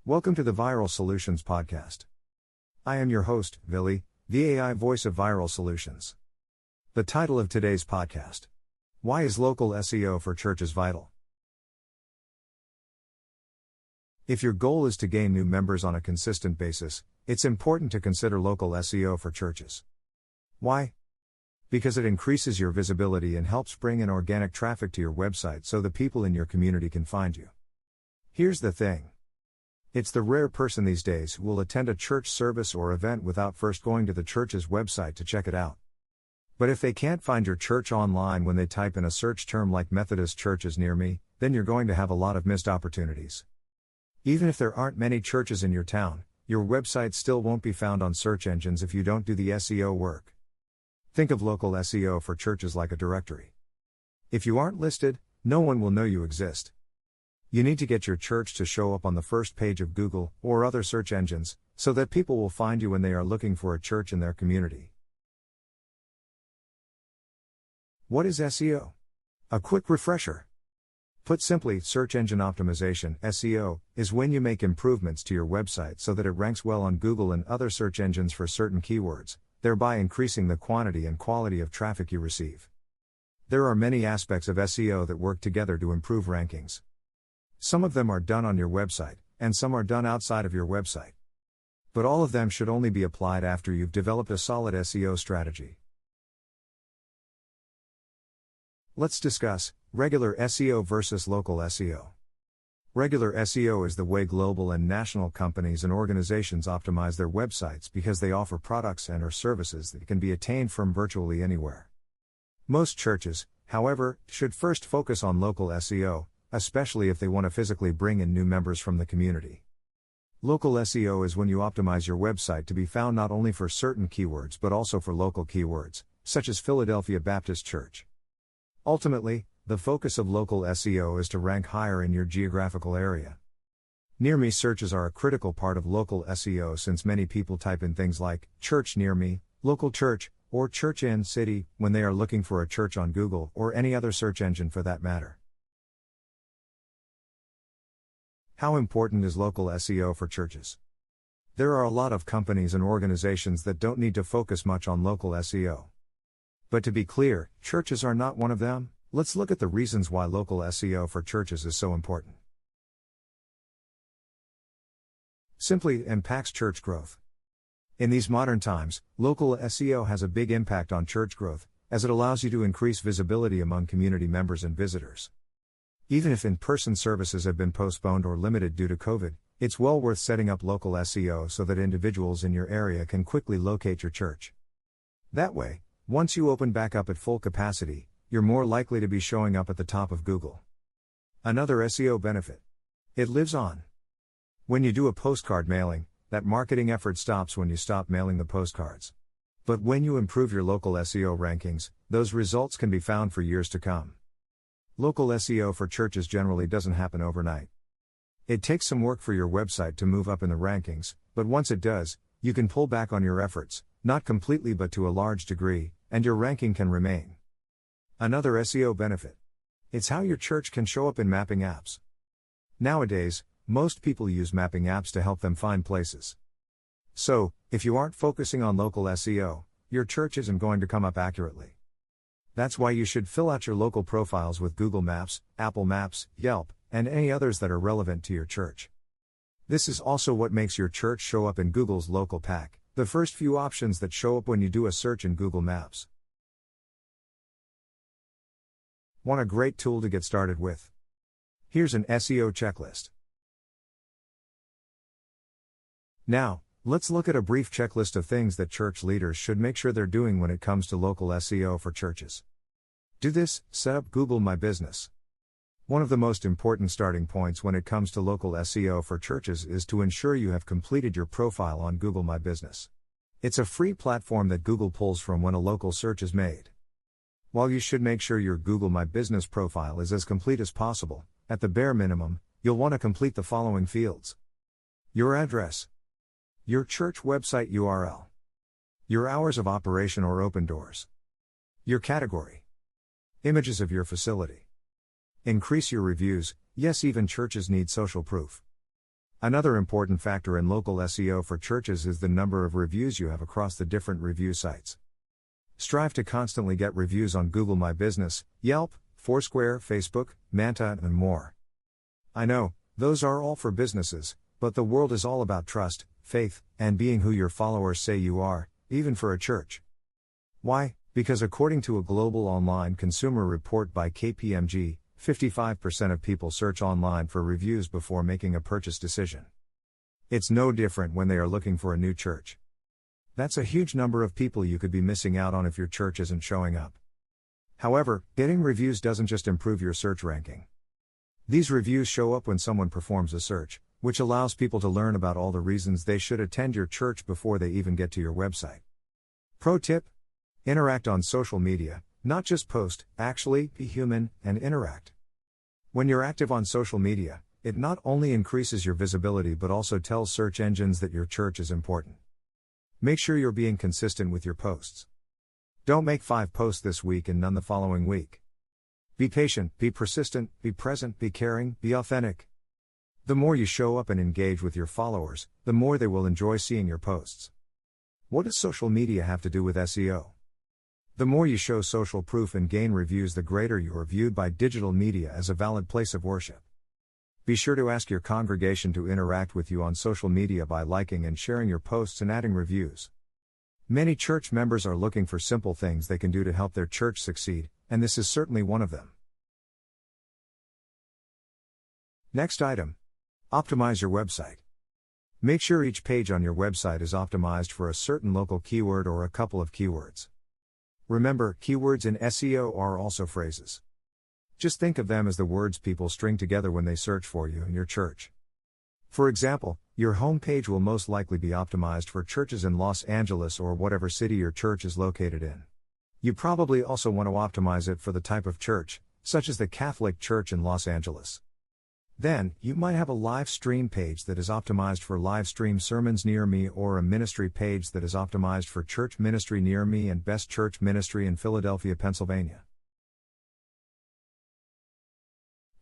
Welcome to the Viral Solutions Podcast. I am your host, Billy, the AI voice of Viral Solutions. The title of today's podcast: Why is local SEO for churches vital? If your goal is to gain new members on a consistent basis, it's important to consider local SEO for churches. Why? Because it increases your visibility and helps bring in organic traffic to your website so the people in your community can find you. Here's the thing. It's the rare person these days who will attend a church service or event without first going to the church's website to check it out. But if they can't find your church online when they type in a search term like Methodist churches near me, then you're going to have a lot of missed opportunities. Even if there aren't many churches in your town, your website still won't be found on search engines if you don't do the SEO work. Think of local SEO for churches like a directory. If you aren't listed, no one will know you exist. You need to get your church to show up on the first page of Google or other search engines, so that people will find you when they are looking for a church in their community. What is SEO? A quick refresher. Put simply, search engine optimization (SEO) is when you make improvements to your website so that it ranks well on Google and other search engines for certain keywords, thereby increasing the quantity and quality of traffic you receive. There are many aspects of SEO that work together to improve rankings. Some of them are done on your website, and some are done outside of your website. But all of them should only be applied after you've developed a solid SEO strategy. Let's discuss regular SEO versus local SEO. Regular SEO is the way global and national companies and organizations optimize their websites because they offer products and/or services that can be attained from virtually anywhere. Most churches, however, should first focus on local SEO, especially if they want to physically bring in new members from the community. Local SEO is when you optimize your website to be found not only for certain keywords but also for local keywords, such as Philadelphia Baptist Church. Ultimately, the focus of local SEO is to rank higher in your geographical area. Near me searches are a critical part of local SEO since many people type in things like church near me, local church, or church in city when they are looking for a church on Google or any other search engine for that matter. How important is local SEO for churches? There are a lot of companies and organizations that don't need to focus much on local SEO. But to be clear, churches are not one of them. Let's look at the reasons why local SEO for churches is so important. Simply, it impacts church growth. In these modern times, local SEO has a big impact on church growth, as it allows you to increase visibility among community members and visitors. Even if in-person services have been postponed or limited due to COVID, it's well worth setting up local SEO so that individuals in your area can quickly locate your church. That way, once you open back up at full capacity, you're more likely to be showing up at the top of Google. Another SEO benefit. It lives on. When you do a postcard mailing, that marketing effort stops when you stop mailing the postcards. But when you improve your local SEO rankings, those results can be found for years to come. Local SEO for churches generally doesn't happen overnight. It takes some work for your website to move up in the rankings, but once it does, you can pull back on your efforts, not completely but to a large degree, and your ranking can remain. Another SEO benefit. It's how your church can show up in mapping apps. Nowadays, most people use mapping apps to help them find places. So, if you aren't focusing on local SEO, your church isn't going to come up accurately. That's why you should fill out your local profiles with Google Maps, Apple Maps, Yelp, and any others that are relevant to your church. This is also what makes your church show up in Google's local pack, the first few options that show up when you do a search in Google Maps. Want a great tool to get started with? Here's an SEO checklist. Now, let's look at a brief checklist of things that church leaders should make sure they're doing when it comes to local SEO for churches. Do this, set up Google My Business. One of the most important starting points when it comes to local SEO for churches is to ensure you have completed your profile on Google My Business. It's a free platform that Google pulls from when a local search is made. While you should make sure your Google My Business profile is as complete as possible, at the bare minimum, you'll want to complete the following fields: your address, your church website URL, your hours of operation or open doors, your category, images of your facility. Increase your reviews. Yes, even churches need social proof. Another important factor in local SEO for churches is the number of reviews you have across the different review sites. Strive to constantly get reviews on Google My Business, Yelp, Foursquare, Facebook, Manta, and more. I know, those are all for businesses, but the world is all about trust, faith, and being who your followers say you are, even for a church. Why? Because according to a global online consumer report by KPMG, 55% of people search online for reviews before making a purchase decision. It's no different when they are looking for a new church. That's a huge number of people you could be missing out on if your church isn't showing up. However, getting reviews doesn't just improve your search ranking. These reviews show up when someone performs a search, which allows people to learn about all the reasons they should attend your church before they even get to your website. Pro tip: interact on social media, not just post, actually, be human, and interact. When you're active on social media, it not only increases your visibility but also tells search engines that your church is important. Make sure you're being consistent with your posts. Don't make 5 posts this week and none the following week. Be patient, be persistent, be present, be caring, be authentic. The more you show up and engage with your followers, the more they will enjoy seeing your posts. What does social media have to do with SEO? The more you show social proof and gain reviews, the greater you are viewed by digital media as a valid place of worship. Be sure to ask your congregation to interact with you on social media by liking and sharing your posts and adding reviews. Many church members are looking for simple things they can do to help their church succeed, and this is certainly one of them. Next item: optimize your website. Make sure each page on your website is optimized for a certain local keyword or a couple of keywords. Remember, keywords in SEO are also phrases. Just think of them as the words people string together when they search for you and your church. For example, your homepage will most likely be optimized for churches in Los Angeles or whatever city your church is located in. You probably also want to optimize it for the type of church, such as the Catholic Church in Los Angeles. Then, you might have a live stream page that is optimized for live stream sermons near me, or a ministry page that is optimized for church ministry near me and Best Church Ministry in Philadelphia, Pennsylvania.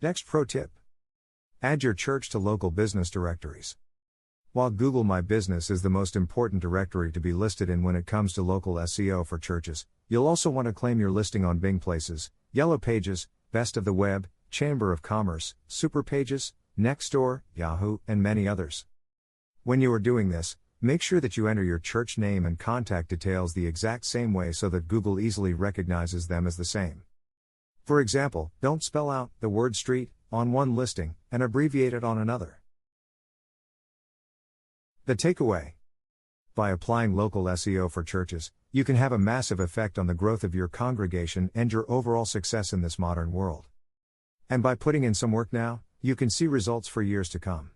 Next pro tip: add your church to local business directories. While Google My Business is the most important directory to be listed in when it comes to local SEO for churches, you'll also want to claim your listing on Bing Places, Yellow Pages, Best of the Web, Chamber of Commerce, Super Pages, Nextdoor, Yahoo, and many others. When you are doing this, make sure that you enter your church name and contact details the exact same way so that Google easily recognizes them as the same. For example, don't spell out the word street on one listing and abbreviate it on another. The takeaway: by applying local SEO for churches, you can have a massive effect on the growth of your congregation and your overall success in this modern world. And by putting in some work now, you can see results for years to come.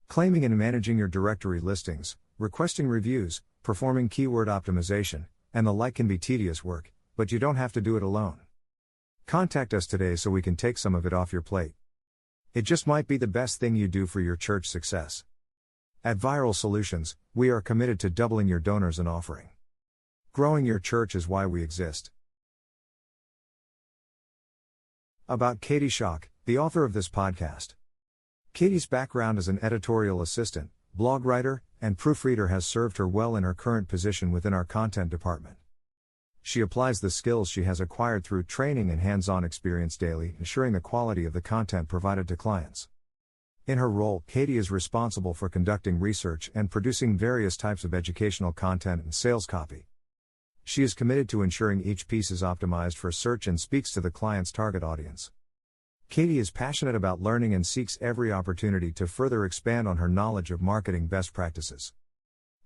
Claiming and managing your directory listings, requesting reviews, performing keyword optimization, and the like can be tedious work, but you don't have to do it alone. Contact us today so we can take some of it off your plate. It just might be the best thing you do for your church success. At Viral Solutions, we are committed to doubling your donors and offering. Growing your church is why we exist. About Katie Schock, the author of this podcast. Katie's background as an editorial assistant, blog writer, and proofreader has served her well in her current position within our content department. She applies the skills she has acquired through training and hands-on experience daily, ensuring the quality of the content provided to clients. In her role, Katie is responsible for conducting research and producing various types of educational content and sales copy. She is committed to ensuring each piece is optimized for search and speaks to the client's target audience. Katie is passionate about learning and seeks every opportunity to further expand on her knowledge of marketing best practices.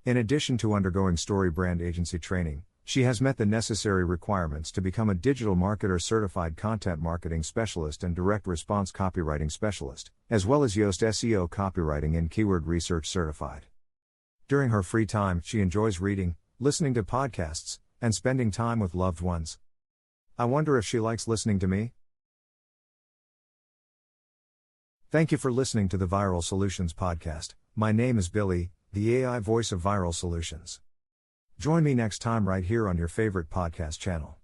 In addition to undergoing Story brand agency training, she has met the necessary requirements to become a digital marketer certified content marketing specialist and direct response copywriting specialist, as well as Yoast SEO copywriting and keyword research certified. During her free time, she enjoys reading, listening to podcasts, and spending time with loved ones. I wonder if she likes listening to me? Thank you for listening to the Viral Solutions podcast. My name is Billy, the AI voice of Viral Solutions. Join me next time right here on your favorite podcast channel.